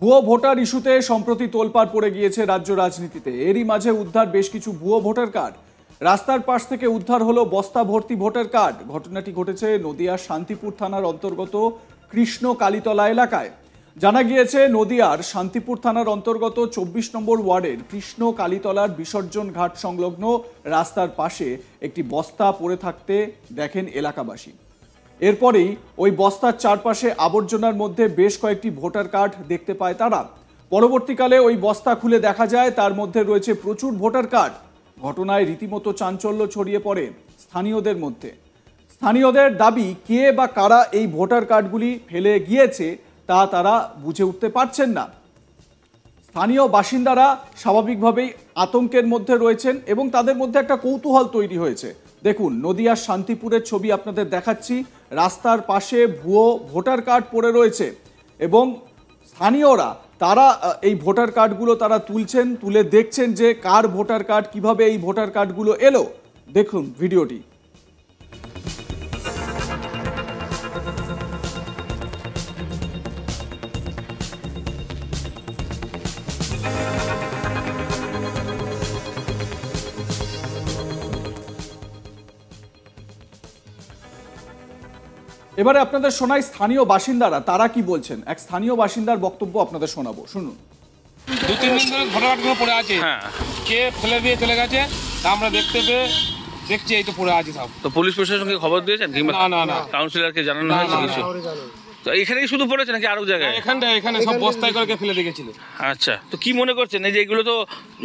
ভুয়ো ভোটার ইস্যুতে সম্প্রতি তোলপাড় পড়ে গিয়েছে রাজ্য রাজনীতিতে। এরই মাঝে উদ্ধার বেশ কিছু ভুয়ো ভোটার কার্ড। রাস্তার পাশ থেকে উদ্ধার হলো বস্তা ভর্তি ভোটার কার্ড। ঘটনাটি ঘটেছে নদিয়ার শান্তিপুর থানার অন্তর্গত কৃষ্ণ কালীতলা এলাকায়। জানা গিয়েছে নদিয়ার শান্তিপুর থানার অন্তর্গত 24 নম্বর ওয়ার্ডের কৃষ্ণ কালীতলার বিসর্জন ঘাট সংলগ্ন রাস্তার পাশে একটি বস্তা পড়ে থাকতে দেখেন এলাকাবাসী। এরপরেই ওই বস্তার চারপাশে আবর্জনার মধ্যে বেশ কয়েকটি ভোটার কার্ড দেখতে পায় তারা। পরবর্তীকালে ওই বস্তা খুলে দেখা যায় তার মধ্যে রয়েছে প্রচুর ভোটার কার্ড। ঘটনায় রীতিমতো চাঞ্চল্য ছড়িয়ে পড়ে স্থানীয়দের মধ্যে। স্থানীয়দের দাবি, কে বা কারা এই ভোটার কার্ডগুলি ফেলে গিয়েছে তা তারা বুঝে উঠতে পারছেন না। স্থানীয় বাসিন্দারা স্বাভাবিকভাবেই আতঙ্কের মধ্যে রয়েছেন এবং তাদের মধ্যে একটা কৌতূহল তৈরি হয়েছে। দেখুন, নদিয়ার শান্তিপুরের ছবি আপনাদের দেখাচ্ছি। রাস্তার পাশে ভুয়ো ভোটার কার্ড পড়ে রয়েছে এবং স্থানীয়রা তারা এই ভোটার কার্ডগুলো তারা তুলে দেখছেন যে কার ভোটার কার্ড, কিভাবে এই ভোটার কার্ডগুলো এলো। দেখুন ভিডিওটি। এবারে আপনাদের শোনাই স্থানীয় বাসিন্দারা তারা কি বলছেন। এক স্থানীয় বাসিন্দার বক্তব্য আপনাদের শোনাবো, শুনুন। 2-3 দিন ধরে ভোটার কার্ডগুলো পড়ে আছে, কে ফেলে দিয়ে চলে গেছে তা আমরা দেখছি এই তো পড়ে আছে সব। তো পুলিশ প্রশাসনকে খবর দিয়েছেন কিংবা না কাউন্সিলরকে জানানো হয়েছে কিছু? তো এখানেই শুধু পড়েছে নাকি আরো জায়গায়? এখানে সব বস্তায় করে ফেলে দিয়েছিল। আচ্ছা, তো কি মনে করছেন এই যে এগুলো তো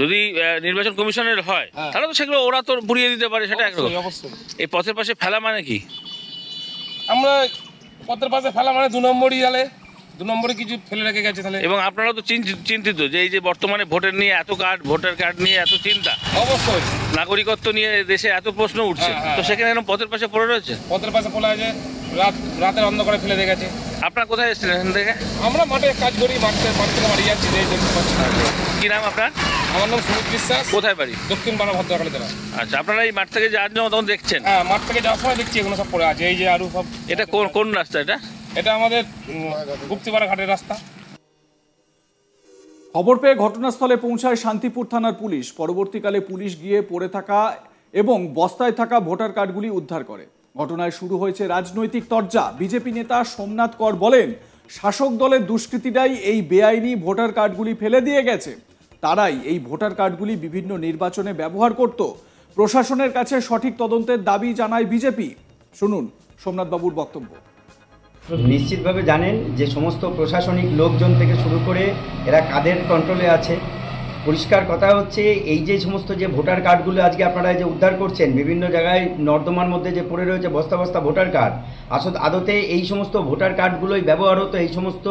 যদি নির্বাচন কমিশনের হয় তাহলে তো সেগুলো ওরা তো পুড়িয়ে দিতে পারে, সেটা একরকম। অবশ্যই এই পথের পাশে ফেলা মানে কি? আমরা পথের পাশে ফেলা মানে 2 নম্বরই জালে 2 নম্বরে কিছু ফেলে রেখে গেছে তাহলে। এবং আপনারা তো চিন্তিত যে এই যে বর্তমানে ভোটার নিয়ে এত ভোটার কার্ড নিয়ে এত চিন্তা, অবশ্যই নাগরিকত্ব নিয়ে দেশে এত প্রশ্ন উঠছে, তো সেখানে এরকম পথের পাশে পড়ে রয়েছে। পথের পাশে পড়ে আছে, রাতের অন্ধকারে ফেলে দিয়ে গেছে। আপনারা কোথায় এসেছিলেন এখান থেকে? আমরা মাঠে কাজ করি, মাঠ থেকে বাড়ি যাচ্ছি। কি নাম আপনার? আমার নাম সুমিত বিশ্বাস। কোথায় বাড়ি? দক্ষিণ পাড়া ভদ্রকালীতলা। আচ্ছা, আপনারা এই মাঠ থেকে যাওয়ার জন্য তখন দেখছেন? হ্যাঁ, মাঠ থেকে যাওয়ার সময় দেখছি এগুলো সব পড়ে আছে। এই যে আরো সব। এটা কোন রাস্তা? এটা আমাদের গুপ্তিপাড়া ঘাটের রাস্তা। খবর পেয়ে ঘটনাস্থলে পৌঁছায় শান্তিপুর থানার পুলিশ। পরবর্তীকালে পুলিশ গিয়ে পড়ে থাকা এবং বস্তায় থাকা ভোটার কার্ডগুলি উদ্ধার করে। ঘটনায় শুরু হয়েছে রাজনৈতিক তরজা। বিজেপি নেতা সোমনাথ কর বলেন, শাসক দলের দুষ্কৃতীরাই এই বেআইনি ভোটার কার্ডগুলি ফেলে দিয়ে গেছে। তারাই এই ভোটার কার্ডগুলি বিভিন্ন নির্বাচনে ব্যবহার করত। প্রশাসনের কাছে সঠিক তদন্তের দাবি জানায় বিজেপি। শুনুন সোমনাথ বাবুর বক্তব্য। নিশ্চিতভাবে জানেন যে সমস্ত প্রশাসনিক লোকজন থেকে শুরু করে এরা কাদের কন্ট্রোলে আছে। পরিষ্কার কথা হচ্ছে, এই যে সমস্ত যে ভোটার কার্ডগুলো আজকে আপনারা যে উদ্ধার করছেন, বিভিন্ন জায়গায় নর্দমার মধ্যে যে পড়ে রয়েছে বস্তা বস্তা ভোটার কার্ড, আদতে এই সমস্ত ভোটার কার্ডগুলোই ব্যবহার হতো এই সমস্ত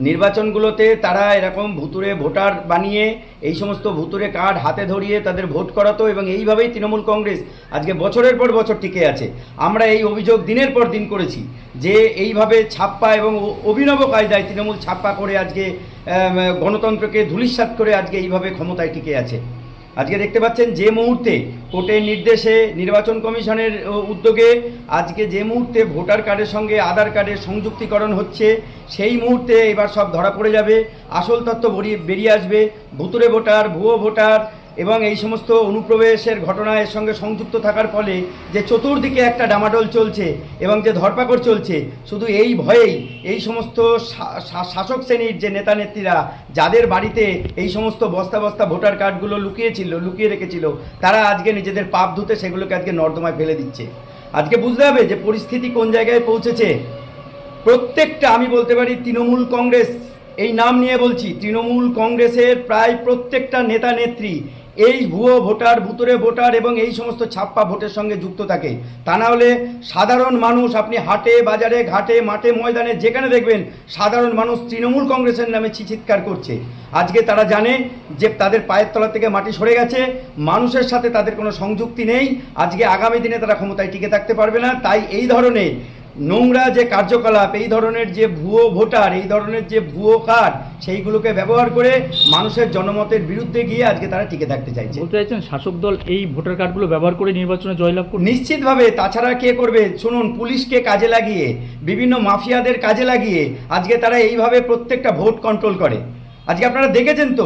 নির্বাচনগুলোতে তারা এরকম ভুতুরে ভোটার বানিয়ে এই সমস্ত ভুতুরে কার্ড হাতে ধরিয়ে তাদের ভোট করাতো এবং এইভাবেই তৃণমূল কংগ্রেস আজকে বছরের পর বছর টিকে আছে। আমরা এই অভিযোগ দিনের পর দিন করেছি যে এইভাবে ছাপ্পা এবং অভিনব কায়দায় তৃণমূল ছাপ্পা করে আজকে গণতন্ত্রকে ধূলিসাৎ করে আজকে এইভাবে ক্ষমতায় টিকে আছে। আজকে দেখতে পাচ্ছেন যে মুহূর্তে কোর্টের নির্দেশে নির্বাচন কমিশনের উদ্যোগে আজকে যে মুহূর্তে ভোটার কার্ডের সঙ্গে আধার কার্ডের সংযুক্তিকরণ হচ্ছে, সেই মুহূর্তে এবার সব ধরা পড়ে যাবে, আসল তথ্য বেরিয়ে আসবে। ভুতুরে ভোটার, ভুয়ো ভোটার এবং এই সমস্ত অনুপ্রবেশের ঘটনা এর সঙ্গে সংযুক্ত থাকার ফলে যে চতুর্দিকে একটা ডামাডোল চলছে এবং যে ধরপাকড় চলছে, শুধু এই ভয়েই এই সমস্ত শাসক শ্রেণীর যে নেতা নেত্রীরা যাদের বাড়িতে এই সমস্ত বস্তা বস্তা ভোটার কার্ডগুলো লুকিয়ে রেখেছিল, তারা আজকে নিজেদের পাপ ধুতে সেগুলোকে আজকে নর্দমায় ফেলে দিচ্ছে। আজকে বুঝতে হবে যে পরিস্থিতি কোন জায়গায় পৌঁছেছে। প্রত্যেকটা, আমি বলতে পারি তৃণমূল কংগ্রেস, এই নাম নিয়ে বলছি, তৃণমূল কংগ্রেসের প্রায় প্রত্যেকটা নেতা নেত্রী এই ভুয়ো ভোটার, ভুতুরে ভোটার এবং এই সমস্ত ছাপ্পা ভোটের সঙ্গে যুক্ত থাকে। তা না হলে সাধারণ মানুষ, আপনি হাটে বাজারে ঘাটে মাঠে ময়দানে যেখানে দেখবেন সাধারণ মানুষ তৃণমূল কংগ্রেসের নামে চিৎকার করছে। আজকে তারা জানে যে তাদের পায়ের তলা থেকে মাটি সরে গেছে, মানুষের সাথে তাদের কোনো সংযুক্তি নেই। আজকে আগামী দিনে তারা ক্ষমতায় টিকে থাকতে পারবে না। তাই এই ধরনের নোংরা যে কার্যকলাপ, এই ধরনের যে ভুয়ো ভোটার, এই ধরনের যে ভুয়ো কার্ড, সেইগুলোকে ব্যবহার করে মানুষের জনমতের বিরুদ্ধে গিয়ে আজকে তারা টিকে থাকতে চাইছে। বলতে চাইছেন শাসক দল এই ভোটার কার্ডগুলো ব্যবহার করে নির্বাচনে জয়লাভ করবে? নিশ্চিতভাবে, তাছাড়া কে করবে? শুনুন, পুলিশকে কাজে লাগিয়ে, বিভিন্ন মাফিয়াদের কাজে লাগিয়ে আজকে তারা এইভাবে প্রত্যেকটা ভোট কন্ট্রোল করে। আজকে আপনারা দেখেছেন তো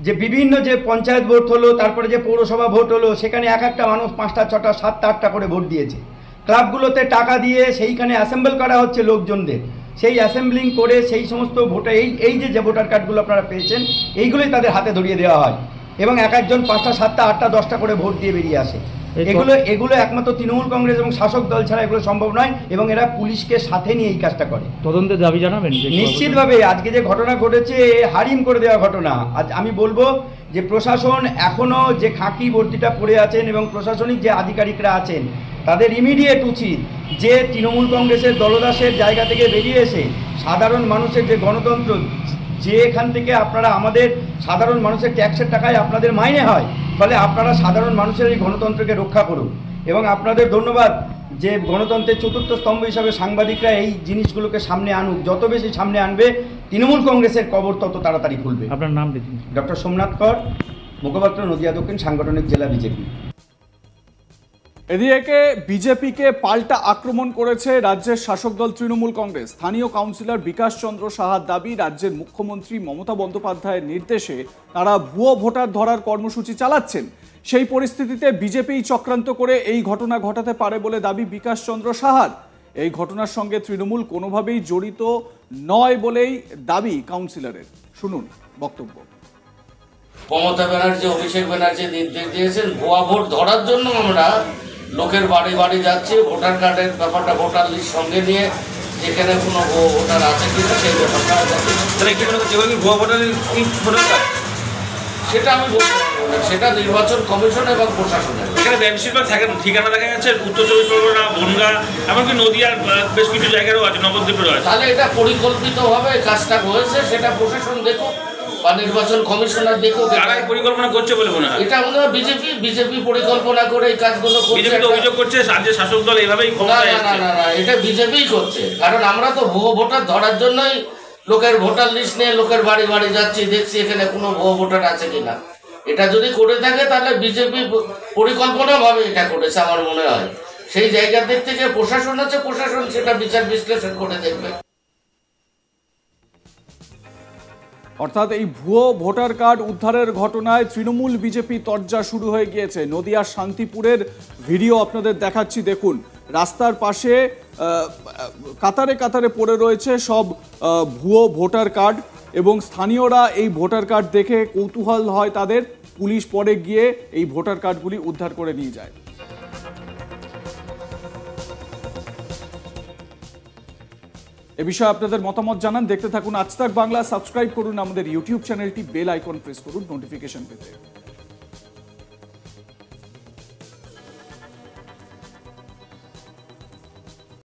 যে বিভিন্ন যে পঞ্চায়েত ভোট হলো, তারপরে যে পৌরসভা ভোট হলো, সেখানে এক একটা মানুষ 5টা 6টা 7টা 8টা করে ভোট দিয়েছে। ক্লাবগুলোতে টাকা দিয়ে সেইখানে অ্যাসেম্বল করা হচ্ছে লোকজনদের, সেই অ্যাসেম্বলিং করে সেই সমস্ত ভোটার, এই যে ভোটার কার্ডগুলো আপনারা পেয়েছেন, এইগুলোই তাদের হাতে ধরিয়ে দেওয়া হয় এবং এক একজন 5টা 7টা 8টা 10টা করে ভোট দিয়ে বেরিয়ে আসে। এগুলো একমাত্র তৃণমূল কংগ্রেস এবং শাসক দল ছাড়া এগুলো সম্ভব নয়, এবং এরা পুলিশকে সাথে নিয়ে এই কাজটা করে। তদন্তের দাবি জানাবেন? নিশ্চিতভাবে। আজকে যে ঘটনা ঘটেছে, হারিম করে দেওয়া ঘটনা। আজ আমি বলবো যে প্রশাসন এখনো যে খাকি ভর্তিটা পড়ে আছেন এবং প্রশাসনিক যে আধিকারিকরা আছেন, তাদের ইমিডিয়েট উচিত যে তৃণমূল কংগ্রেসের দলদাসের জায়গা থেকে বেরিয়ে এসে সাধারণ মানুষের যে গণতন্ত্র, যে এখান থেকে আপনারা আমাদের সাধারণ মানুষের ট্যাক্সের টাকায় আপনাদের মাইনে হয়, ফলে আপনারা সাধারণ মানুষের এই গণতন্ত্রকে রক্ষা করুন। এবং আপনাদের ধন্যবাদ যে গণতন্ত্রের চতুর্থ স্তম্ভ হিসাবে সাংবাদিকরা এই জিনিসগুলোকে সামনে আনুক। যত বেশি সামনে আনবে, তৃণমূল কংগ্রেসের কবর তত তাড়াতাড়ি খুলবে। আপনার নাম দিন? ডক্টর সোমনাথ কর, মুখপাত্র, নদিয়া দক্ষিণ সাংগঠনিক জেলা বিজেপি। এদিকে বিজেপিকে পাল্টা আক্রমণ করেছে রাজ্যের শাসক দল তৃণমূল কংগ্রেস। স্থানীয় কাউন্সিলর বিকাশ চন্দ্র সাহার দাবি, রাজ্যের মুখ্যমন্ত্রী মমতা বন্দ্যোপাধ্যায়ের নির্দেশে তারা ভুয়ো ভোটার ধরার কর্মসূচি চালাচ্ছেন। সেই পরিস্থিতিতে বিজেপি চক্রান্ত করে এই ঘটনা ঘটাতে পারে বলে দাবি বিকাশ চন্দ্র সাহার। এই ঘটনার সঙ্গে তৃণমূল কোনোভাবেই জড়িত নয় বলেই দাবি কাউন্সিলরের। শুনুন বক্তব্য। মমতা ব্যানার্জি, অভিষেক ব্যানার্জি নির্দেশ দিয়েছেন ভুয়া ভোট ধরার জন্য আমরা লোকের বাড়ি বাড়ি যাচ্ছি, ভোটার কার্ডের ব্যাপারটা, ভোটার লিস্ট সঙ্গে নিয়ে যেখানে কোনো ভোটার আছে কিনা সেই ব্যাপারটা সেটা আমি বলতে পারবো না, সেটা নির্বাচন কমিশন এবং প্রশাসনের। এখানে বেশিরভাগ থাকে ঠিকানা দেখা যাচ্ছে উত্তর চব্বিশ পরগনা, বনগা, এমনকি নদিয়ার বেশ কিছু জায়গারও আছে, নবদ্বীপেরও আছে। তাহলে এটা পরিকল্পিতভাবে কাজটা হয়েছে, সেটা প্রশাসন দেখুক বা নির্বাচন কমিশনার দেখুক। তারাই পরিকল্পনা করছে বলে মনে হয়। এটা মনে হয় বিজেপি পরিকল্পনা করে এই কাজগুলো করছে। বিজেপি তো অভিযোগ করছে রাজ্যের শাসক দল এইভাবেই ক্ষমতায় আসছে। না, এটা বিজেপিই করছে। কারণ আমরা তো ভুয়ো ভোটার ধরার জন্যই লোকের ভোটার লিস্ট নিয়ে লোকের বাড়ি বাড়ি যাচ্ছি, দেখছি এখানে কোনো ভুয়ো ভোটার আছে কিনা। এটা যদি করে থাকে তাহলে বিজেপি পরিকল্পনাভাবে এটা করেছে আমার মনে হয়। সেই জায়গার দিক থেকে প্রশাসন আছে, প্রশাসন সেটা বিচার বিশ্লেষণ করে দেখবে। অর্থাৎ এই ভুয়ো ভোটার কার্ড উদ্ধারের ঘটনায় তৃণমূল বিজেপি তরজা শুরু হয়ে গিয়েছে। নদিয়ার শান্তিপুরের ভিডিও আপনাদের দেখাচ্ছি, দেখুন। রাস্তার পাশে কাতারে কাতারে পড়ে রয়েছে সব ভুয়ো ভোটার কার্ড, এবং স্থানীয়রা এই ভোটার কার্ড দেখে কৌতূহল হয় তাদের। পুলিশ পরে গিয়ে এই ভোটার কার্ডগুলি উদ্ধার করে নিয়ে যায়। এ বিষয়ে আপনাদের মতামত জানান। দেখতে থাকুন আজ তাক বাংলা। সাবস্ক্রাইব করুন আমাদের ইউটিউব চ্যানেলটি, বেল আইকন প্রেস করুন নোটিফিকেশন পেতে।